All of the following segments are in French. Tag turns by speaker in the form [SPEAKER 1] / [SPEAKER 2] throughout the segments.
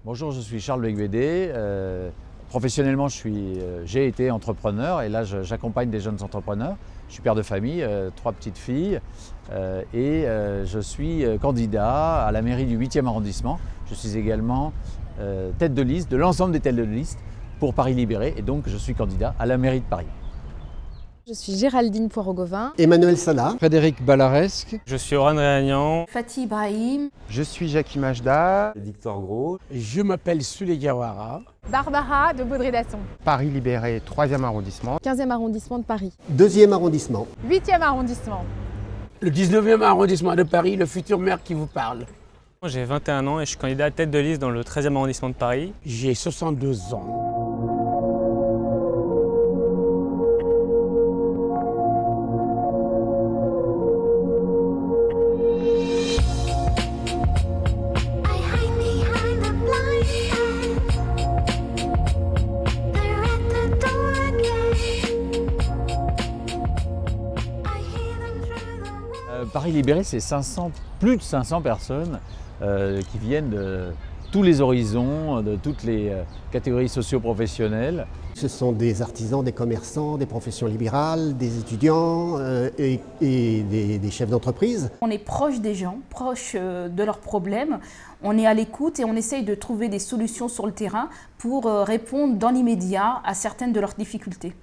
[SPEAKER 1] Bonjour, je suis Charles Becbédé. Professionnellement, j'ai été entrepreneur et là, j'accompagne des jeunes entrepreneurs. Je suis père de famille, 3 petites filles et je suis candidat à la mairie du 8e arrondissement. Je suis également tête de liste de l'ensemble des têtes de liste pour Paris Libéré et donc je suis candidat à la mairie de Paris.
[SPEAKER 2] Je suis Géraldine Poireau-Gauvin.
[SPEAKER 3] Emmanuel Sana.
[SPEAKER 4] Frédéric Ballaresque.
[SPEAKER 5] Je suis Oran Réagnan.
[SPEAKER 6] Fatih Ibrahim.
[SPEAKER 7] Je suis Jackie Majda.
[SPEAKER 8] Victor Gros.
[SPEAKER 9] Je m'appelle Souley Gawara.
[SPEAKER 10] Barbara de Baudry-Dasson.
[SPEAKER 7] Paris Libéré, 3e arrondissement.
[SPEAKER 2] 15e arrondissement de Paris.
[SPEAKER 3] 2e arrondissement.
[SPEAKER 10] 8e arrondissement.
[SPEAKER 9] Le 19e arrondissement de Paris, le futur maire qui vous parle.
[SPEAKER 5] J'ai 21 ans et je suis candidat à tête de liste dans le 13e arrondissement de Paris.
[SPEAKER 9] J'ai 62 ans.
[SPEAKER 1] Paris Libéré, c'est plus de 500 personnes qui viennent de tous les horizons, de toutes les catégories socio-professionnelles.
[SPEAKER 3] Ce sont des artisans, des commerçants, des professions libérales, des étudiants et des chefs d'entreprise.
[SPEAKER 6] On est proche des gens, proche de leurs problèmes. On est à l'écoute et on essaye de trouver des solutions sur le terrain pour répondre dans l'immédiat à certaines de leurs difficultés.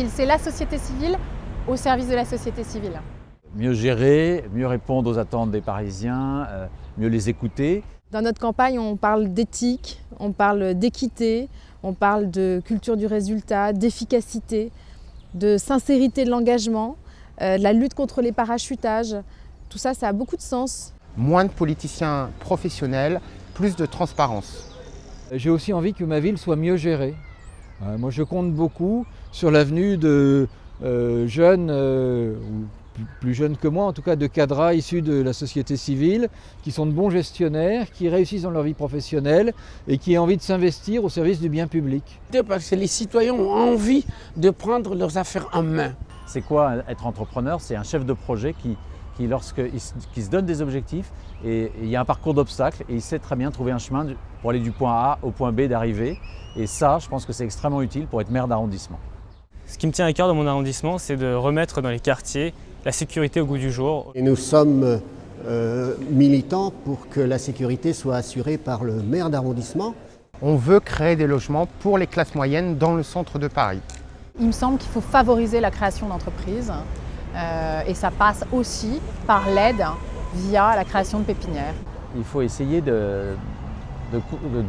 [SPEAKER 10] C'est la société civile au service de la société civile.
[SPEAKER 1] Mieux gérer, mieux répondre aux attentes des Parisiens, mieux les écouter.
[SPEAKER 2] Dans notre campagne, on parle d'éthique, on parle d'équité, on parle de culture du résultat, d'efficacité, de sincérité de l'engagement, de la lutte contre les parachutages. Tout ça, ça a beaucoup de sens.
[SPEAKER 7] Moins de politiciens professionnels, plus de transparence.
[SPEAKER 4] J'ai aussi envie que ma ville soit mieux gérée. Moi, je compte beaucoup sur l'avenue de jeunes, ou plus jeunes que moi, en tout cas de cadres issus de la société civile, qui sont de bons gestionnaires, qui réussissent dans leur vie professionnelle et qui ont envie de s'investir au service du bien public.
[SPEAKER 9] Parce que les citoyens ont envie de prendre leurs affaires en main.
[SPEAKER 1] C'est quoi être entrepreneur? C'est un chef de projet qui se donne des objectifs et il y a un parcours d'obstacles et il sait très bien trouver un chemin pour aller du point A au point B d'arrivée. Et ça, je pense que c'est extrêmement utile pour être maire d'arrondissement.
[SPEAKER 5] Ce qui me tient à cœur dans mon arrondissement, c'est de remettre dans les quartiers la sécurité au goût du jour.
[SPEAKER 3] Et nous sommes militants pour que la sécurité soit assurée par le maire d'arrondissement.
[SPEAKER 7] On veut créer des logements pour les classes moyennes dans le centre de Paris.
[SPEAKER 10] Il me semble qu'il faut favoriser la création d'entreprises et ça passe aussi par l'aide via la création de pépinières.
[SPEAKER 1] Il faut essayer de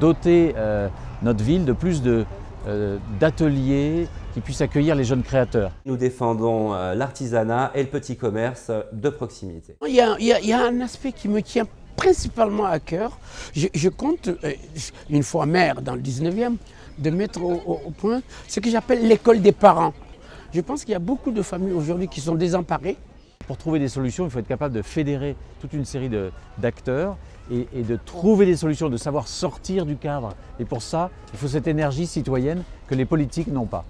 [SPEAKER 1] doter notre ville de plus d'ateliers qui puissent accueillir les jeunes créateurs.
[SPEAKER 8] Nous défendons l'artisanat et le petit commerce de proximité.
[SPEAKER 9] Il y a un aspect qui me tient principalement à cœur. Je compte, une fois maire dans le 19e, de mettre au point ce que j'appelle l'école des parents. Je pense qu'il y a beaucoup de familles aujourd'hui qui sont désemparées.
[SPEAKER 1] Pour trouver des solutions, il faut être capable de fédérer toute une série d'acteurs et de trouver des solutions, de savoir sortir du cadre. Et pour ça, il faut cette énergie citoyenne que les politiques n'ont pas.